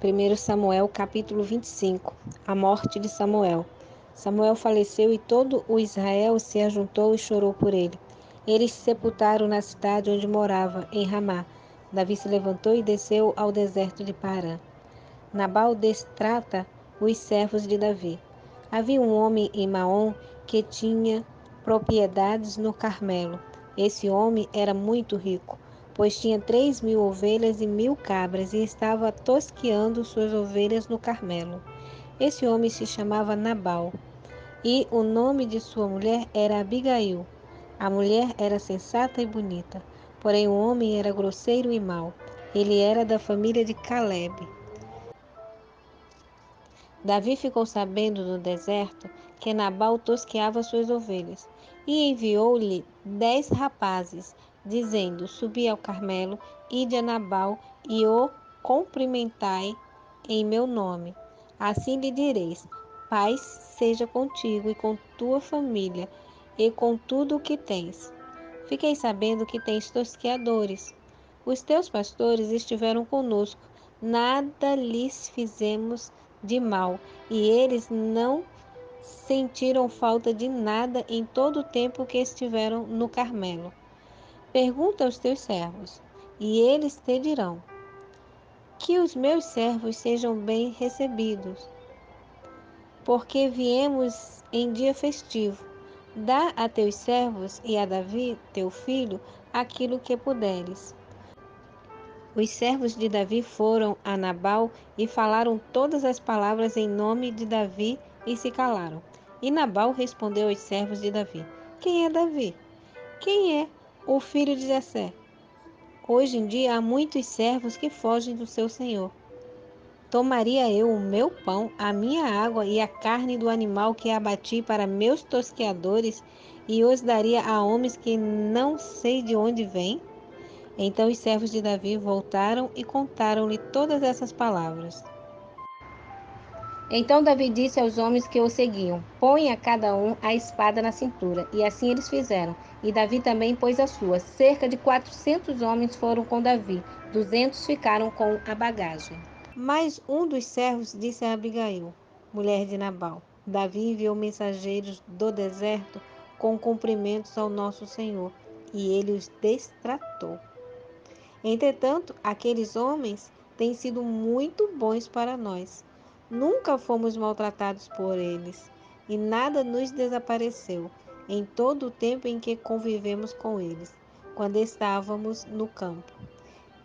1 Samuel, capítulo 25. A morte de Samuel. Samuel faleceu e todo o Israel se ajuntou e chorou por ele. Eles se sepultaram na cidade onde morava, em Ramá. Davi se levantou e desceu ao deserto de Parã. Nabal destrata os servos de Davi. Havia um homem em Maom que tinha propriedades no Carmelo. Esse homem era muito rico, pois tinha 3.000 ovelhas e 1.000 cabras e estava tosqueando suas ovelhas no Carmelo. Esse homem se chamava Nabal e o nome de sua mulher era Abigail. A mulher era sensata e bonita, porém o homem era grosseiro e mau. Ele era da família de Caleb. Davi ficou sabendo no deserto que Nabal tosqueava suas ovelhas e enviou-lhe 10 rapazes, dizendo: Subi ao Carmelo, ide a Nabal e o cumprimentai em meu nome. Assim lhe direis: paz seja contigo e com tua família e com tudo o que tens. Fiquei sabendo que tens tosqueadores. Os teus pastores estiveram conosco, nada lhes fizemos de mal, e eles não sentiram falta de nada em todo o tempo que estiveram no Carmelo. Pergunta aos teus servos, e eles te dirão: que os meus servos sejam bem recebidos, porque viemos em dia festivo. Dá a teus servos e a Davi, teu filho, aquilo que puderes. Os servos de Davi foram a Nabal e falaram todas as palavras em nome de Davi e se calaram. E Nabal respondeu aos servos de Davi: Quem é Davi? Quem é o filho de Jessé? Hoje em dia há muitos servos que fogem do seu senhor. Tomaria eu o meu pão, a minha água e a carne do animal que abati para meus tosqueadores e os daria a homens que não sei de onde vêm? Então os servos de Davi voltaram e contaram-lhe todas essas palavras. Então Davi disse aos homens que o seguiam: Põe a cada um a espada na cintura. E assim eles fizeram. E Davi também pôs a sua. Cerca de 400 homens foram com Davi. 200 ficaram com a bagagem. Mas um dos servos disse a Abigail, mulher de Nabal: Davi enviou mensageiros do deserto com cumprimentos ao nosso senhor, e ele os destratou. Entretanto, aqueles homens têm sido muito bons para nós. Nunca fomos maltratados por eles, e nada nos desapareceu em todo o tempo em que convivemos com eles, quando estávamos no campo.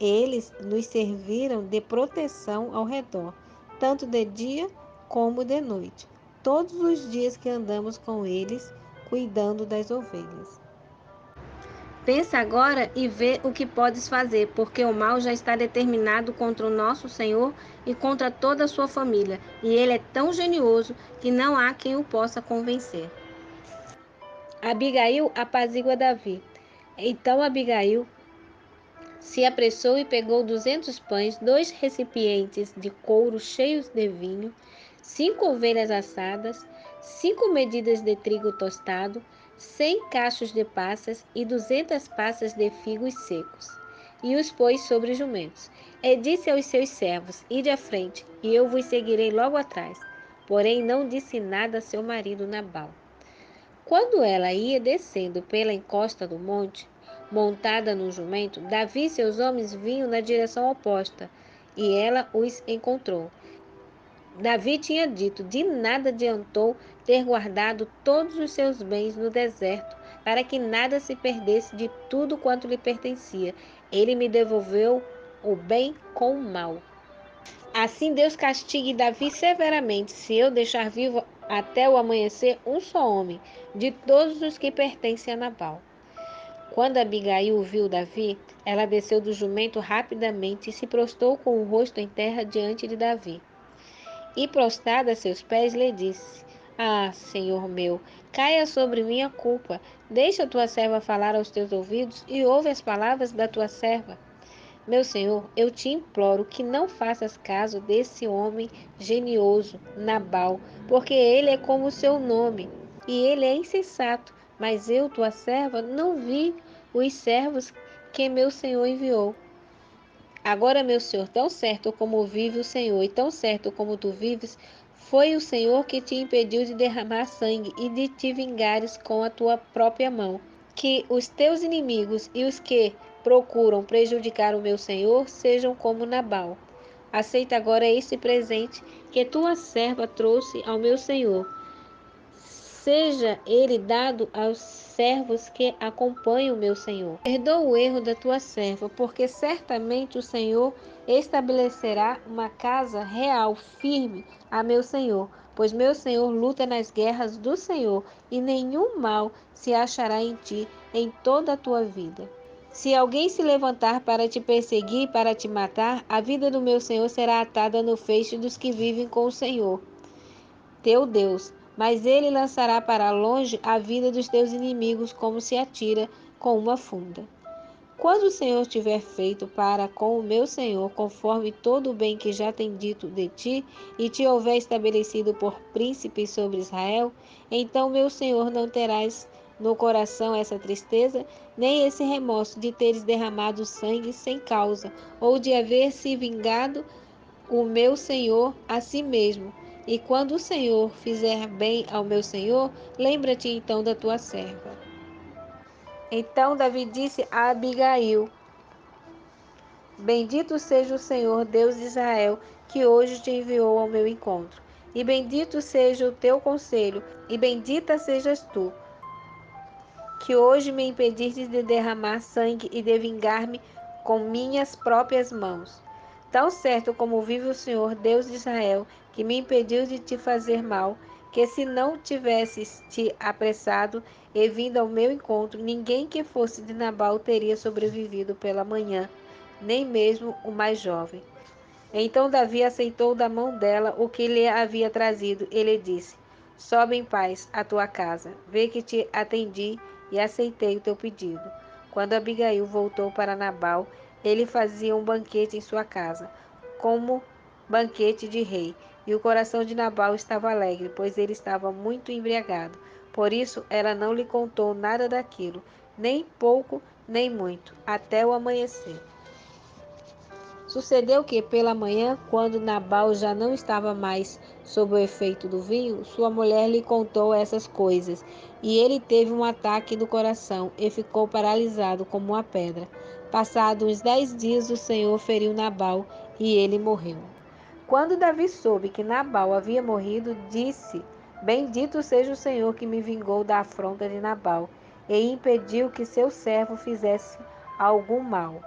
Eles nos serviram de proteção ao redor, tanto de dia como de noite, todos os dias que andamos com eles, cuidando das ovelhas. Pensa agora e vê o que podes fazer, porque o mal já está determinado contra o nosso Senhor e contra toda a sua família, e ele é tão genioso que não há quem o possa convencer. Abigail apazigua Davi. Então Abigail se apressou e pegou 200 pães, 2 recipientes de couro cheios de vinho, 5 ovelhas assadas, 5 medidas de trigo tostado, 100 cachos de passas e 200 passas de figos secos. E os pôs sobre jumentos. E disse aos seus servos: Ide à frente, e eu vos seguirei logo atrás. Porém não disse nada a seu marido Nabal. Quando ela ia descendo pela encosta do monte, montada num jumento, Davi e seus homens vinham na direção oposta, e ela os encontrou. Davi tinha dito: de nada adiantou ter guardado todos os seus bens no deserto, para que nada se perdesse de tudo quanto lhe pertencia. Ele me devolveu o bem com o mal. Assim Deus castigue Davi severamente, se eu deixar vivo até o amanhecer um só homem, de todos os que pertencem a Nabal. Quando Abigail viu Davi, ela desceu do jumento rapidamente e se prostrou com o rosto em terra diante de Davi. E prostrada a seus pés, lhe disse: Ah, Senhor meu, caia sobre mim a culpa. Deixa a tua serva falar aos teus ouvidos e ouve as palavras da tua serva. Meu senhor, eu te imploro que não faças caso desse homem genioso, Nabal, porque ele é como o seu nome, e ele é insensato. Mas eu, tua serva, não vi os servos que meu senhor enviou. Agora, meu Senhor, tão certo como vive o Senhor e tão certo como tu vives, foi o Senhor que te impediu de derramar sangue e de te vingares com a tua própria mão. Que os teus inimigos e os que procuram prejudicar o meu Senhor sejam como Nabal. Aceita agora este presente que tua serva trouxe ao meu Senhor. Seja ele dado aos servos que acompanham o meu Senhor. Perdoa o erro da tua serva, porque certamente o Senhor estabelecerá uma casa real, firme a meu Senhor. Pois meu Senhor luta nas guerras do Senhor, e nenhum mal se achará em ti em toda a tua vida. Se alguém se levantar para te perseguir, para te matar, a vida do meu Senhor será atada no feixe dos que vivem com o Senhor teu Deus, mas ele lançará para longe a vida dos teus inimigos como se atira com uma funda. Quando o Senhor tiver feito para com o meu Senhor, conforme todo o bem que já tem dito de ti, e te houver estabelecido por príncipe sobre Israel, então, meu Senhor, não terás no coração essa tristeza, nem esse remorso de teres derramado sangue sem causa, ou de haver se vingado o meu Senhor a si mesmo. E quando o Senhor fizer bem ao meu Senhor, lembra-te então da tua serva. Então Davi disse a Abigail: Bendito seja o Senhor, Deus de Israel, que hoje te enviou ao meu encontro. E bendito seja o teu conselho, e bendita sejas tu, que hoje me impediste de derramar sangue e de vingar-me com minhas próprias mãos. Tão certo como vive o Senhor, Deus de Israel, que me impediu de te fazer mal, que se não tivesses te apressado e vindo ao meu encontro, ninguém que fosse de Nabal teria sobrevivido pela manhã, nem mesmo o mais jovem. Então Davi aceitou da mão dela o que lhe havia trazido. Ele disse: Sobe em paz à tua casa. Vê que te atendi e aceitei o teu pedido. Quando Abigail voltou para Nabal, ele fazia um banquete em sua casa, como banquete de rei. E o coração de Nabal estava alegre, pois ele estava muito embriagado. Por isso ela não lhe contou nada daquilo, nem pouco, nem muito, até o amanhecer. Sucedeu que, pela manhã, quando Nabal já não estava mais sob o efeito do vinho, sua mulher lhe contou essas coisas, e ele teve um ataque do coração e ficou paralisado como uma pedra. Passados uns 10 dias, o Senhor feriu Nabal e ele morreu. Quando Davi soube que Nabal havia morrido, disse: Bendito seja o Senhor que me vingou da afronta de Nabal e impediu que seu servo fizesse algum mal,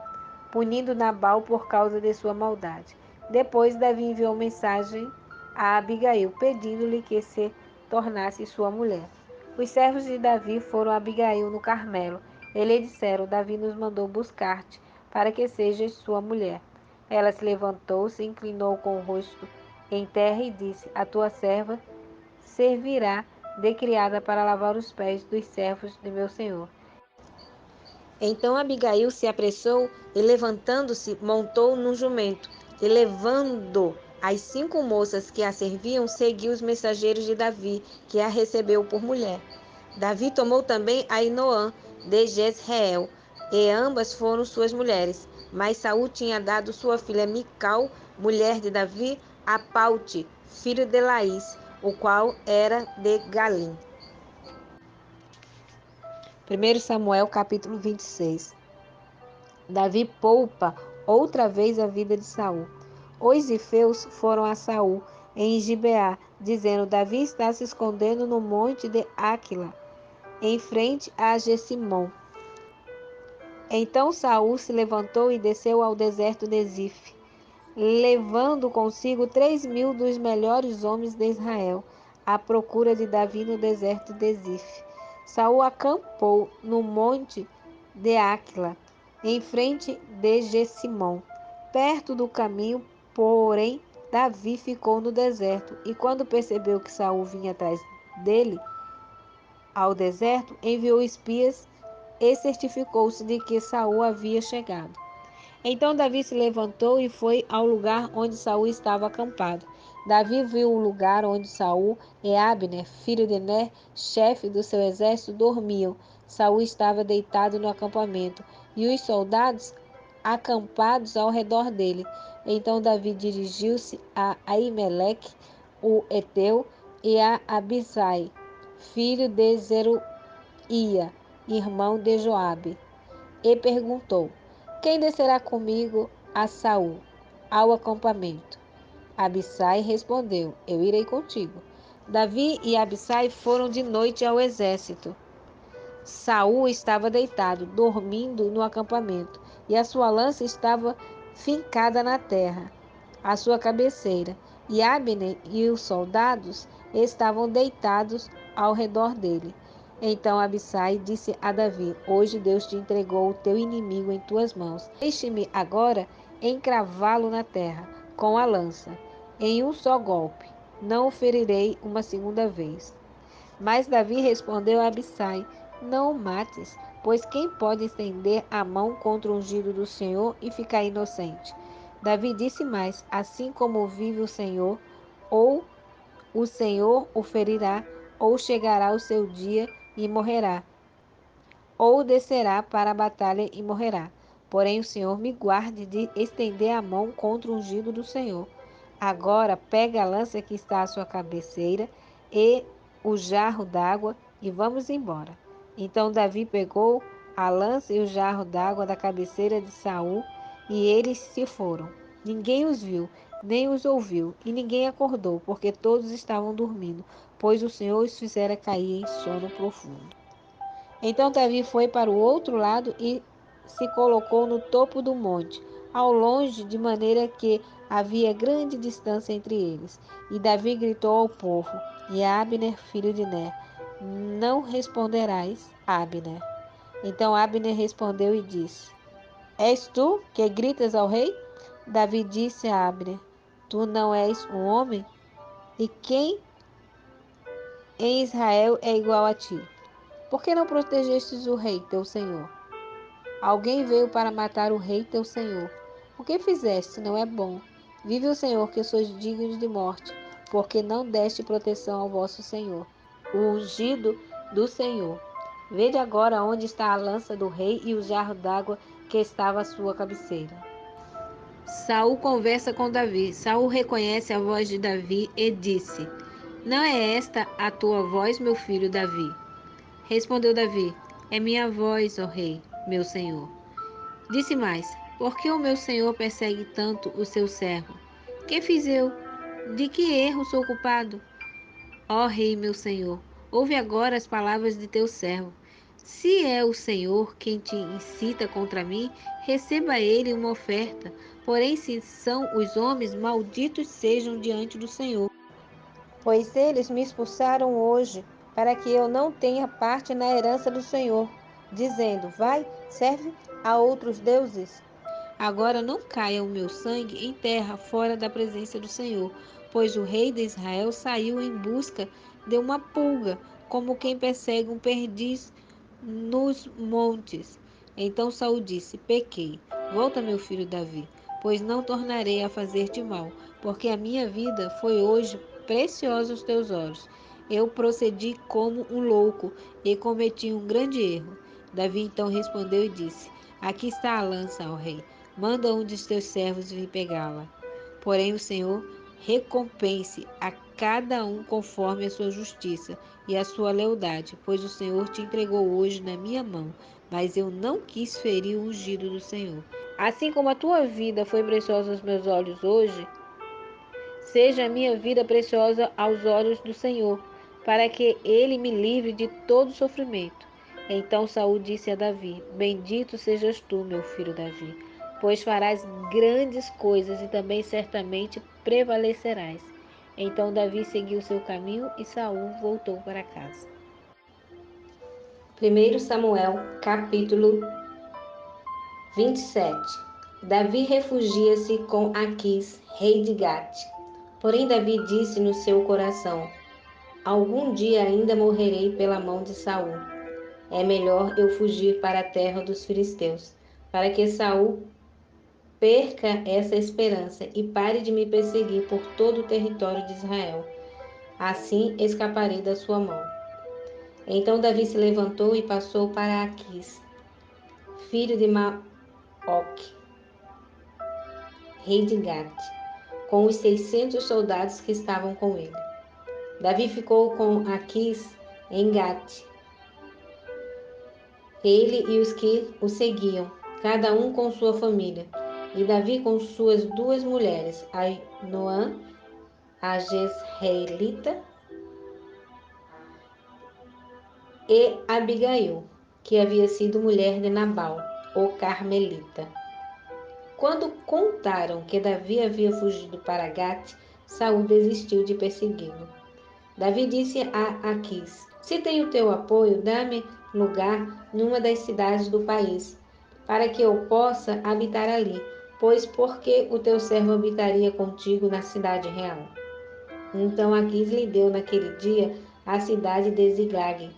punindo Nabal por causa de sua maldade. Depois Davi enviou mensagem a Abigail, pedindo-lhe que se tornasse sua mulher. Os servos de Davi foram a Abigail no Carmelo. E lhe disseram: Davi nos mandou buscar-te, para que sejas sua mulher. Ela se levantou, se inclinou com o rosto em terra e disse: A tua serva servirá de criada para lavar os pés dos servos de meu senhor. Então Abigail se apressou e, levantando-se, montou num jumento, e levando as 5 moças que a serviam, seguiu os mensageiros de Davi, que a recebeu por mulher. Davi tomou também Ainoã de Jezreel, e ambas foram suas mulheres. Mas Saul tinha dado sua filha Mical, mulher de Davi, a Paute, filho de Laís, o qual era de Galim. 1 Samuel capítulo 26. Davi poupa outra vez a vida de Saul. Os zifeus foram a Saul em Gibeá, dizendo: Davi está se escondendo no monte de Áquila, em frente a Gessimom. Então Saul se levantou e desceu ao deserto de Zif, levando consigo 3.000 dos melhores homens de Israel, à procura de Davi no deserto de Zif. Saul acampou no monte de Áquila, em frente de Gessimom, perto do caminho, porém Davi ficou no deserto, e quando percebeu que Saul vinha atrás dele ao deserto, enviou espias e certificou-se de que Saul havia chegado. Então Davi se levantou e foi ao lugar onde Saul estava acampado. Davi viu o lugar onde Saul e Abner, filho de Ner, chefe do seu exército, dormiam. Saul estava deitado no acampamento, e os soldados acampados ao redor dele. Então Davi dirigiu-se a Aimeleque, o Eteu, e a Abisai, filho de Zeruía, irmão de Joabe, e perguntou: quem descerá comigo a Saul, ao acampamento? Abissai respondeu: eu irei contigo. Davi e Abissai foram de noite ao exército. Saul estava deitado, dormindo no acampamento, e a sua lança estava fincada na terra, à sua cabeceira, e Abner e os soldados estavam deitados ao redor dele. Então Abissai disse a Davi: hoje Deus te entregou o teu inimigo em tuas mãos. Deixe-me agora encravá-lo na terra com a lança, em um só golpe. Não o ferirei uma segunda vez. Mas Davi respondeu a Abissai: não o mates, pois quem pode estender a mão contra o ungido do Senhor e ficar inocente? Davi disse mais: assim como vive ou o Senhor o ferirá, ou chegará o seu dia e morrerá, ou descerá para a batalha e morrerá. Porém o Senhor me guarde de estender a mão contra o ungido do Senhor. Agora pega a lança que está à sua cabeceira e o jarro d'água e vamos embora. Então Davi pegou a lança e o jarro d'água da cabeceira de Saul e eles se foram. Ninguém os viu, nem os ouviu, e ninguém acordou, porque todos estavam dormindo, pois o Senhor os fizera cair em sono profundo. Então Davi foi para o outro lado e se colocou no topo do monte, ao longe, de maneira que havia grande distância entre eles. E Davi gritou ao povo e a Abner, filho de Ner: não responderás, Abner. Então Abner respondeu e disse: és tu que gritas ao rei? Davi disse a Abner: tu não és um homem? E quem em Israel é igual a ti? Por que não protegestes o rei, teu senhor? Alguém veio para matar o rei, teu senhor. O que fizeste não é bom. Vive o Senhor, que sois dignos de morte, porque não deste proteção ao vosso senhor, o ungido do Senhor. Vede agora onde está a lança do rei e o jarro d'água que estava à sua cabeceira. Saul conversa com Davi. Saul reconhece a voz de Davi e disse: não é esta a tua voz, meu filho Davi? Respondeu Davi: é minha voz, ó rei, meu senhor. Disse mais: por que o meu senhor persegue tanto o seu servo? Que fiz eu? De que erro sou culpado? Ó rei, meu senhor, ouve agora as palavras de teu servo. Se é o Senhor quem te incita contra mim, receba ele uma oferta. Porém, se são os homens, malditos sejam diante do Senhor. Pois eles me expulsaram hoje, para que eu não tenha parte na herança do Senhor, dizendo: vai, serve a outros deuses. Agora não caia o meu sangue em terra fora da presença do Senhor, pois o rei de Israel saiu em busca de uma pulga, como quem persegue um perdiz nos montes. Então Saul disse: pequei. Volta, meu filho Davi, pois não tornarei a fazer-te mal, porque a minha vida foi hoje preciosa aos teus olhos. Eu procedi como um louco e cometi um grande erro. Davi então respondeu e disse: aqui está a lança, ó rei. Manda um de teus servos vir pegá-la. Porém o Senhor recompense a cada um conforme a sua justiça e a sua lealdade, pois o Senhor te entregou hoje na minha mão, mas eu não quis ferir o ungido do Senhor. Assim como a tua vida foi preciosa aos meus olhos hoje, seja a minha vida preciosa aos olhos do Senhor, para que ele me livre de todo sofrimento. Então Saul disse a Davi: bendito sejas tu, meu filho Davi, pois farás grandes coisas e também certamente prevalecerás. Então Davi seguiu seu caminho e Saul voltou para casa. 1 Samuel, capítulo 27. Davi refugia-se com Aquis, rei de Gate. Porém Davi disse no seu coração: algum dia ainda morrerei pela mão de Saul. É melhor eu fugir para a terra dos filisteus, para que Saul perca essa esperança e pare de me perseguir por todo o território de Israel. Assim escaparei da sua mão. Então Davi se levantou e passou para Aquis, filho de Maoque, rei de Gate, com os 600 soldados que estavam com ele. Davi ficou com Aquis em Gate, ele e os que o seguiam, cada um com sua família, e Davi com suas 2 mulheres, Ainoã, a Jezreelita, e Abigail, que havia sido mulher de Nabal, o Carmelita. Quando contaram que Davi havia fugido para Gate, Saul desistiu de persegui-lo. Davi disse a Aquis: Se tenho teu apoio, dá-me lugar numa das cidades do país, para que eu possa habitar ali, pois porque o teu servo habitaria contigo na cidade real. Então Aquis lhe deu naquele dia a cidade de Ziglag.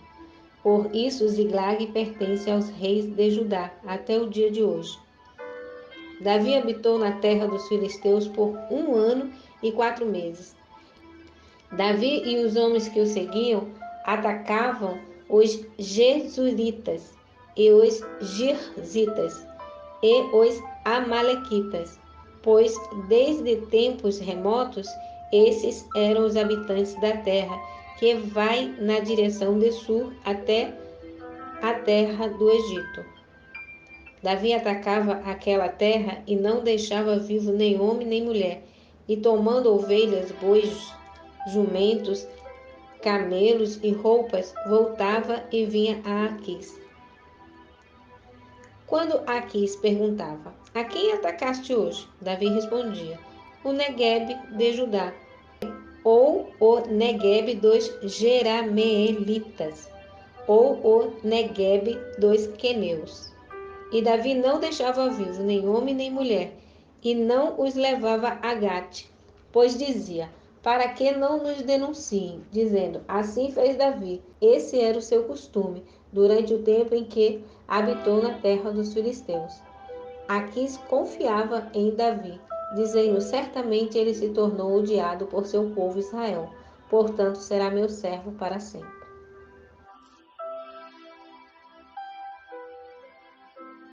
Por isso Ziglag pertence aos reis de Judá até o dia de hoje. Davi habitou na terra dos filisteus por 1 ano e 4 meses. Davi e os homens que o seguiam atacavam os Gesuritas e os Girzitas e os Amalequitas, pois desde tempos remotos esses eram os habitantes da terra que vai na direção de sul até a terra do Egito. Davi atacava aquela terra e não deixava vivo nem homem nem mulher, e tomando ovelhas, bois, jumentos, camelos e roupas, voltava e vinha a Aquis. Quando Aquis perguntava: A quem atacaste hoje? Davi respondia: O Neguebe de Judá, ou o Neguebe dos Jerameelitas, ou o Neguebe dos Queneus. E Davi não deixava vivo nem homem nem mulher, e não os levava a Gate, pois dizia: Para que não nos denunciem, dizendo: Assim fez Davi. Esse era o seu costume, durante o tempo em que habitou na terra dos filisteus. Aquis confiava em Davi, dizendo: Certamente ele se tornou odiado por seu povo Israel, portanto será meu servo para sempre.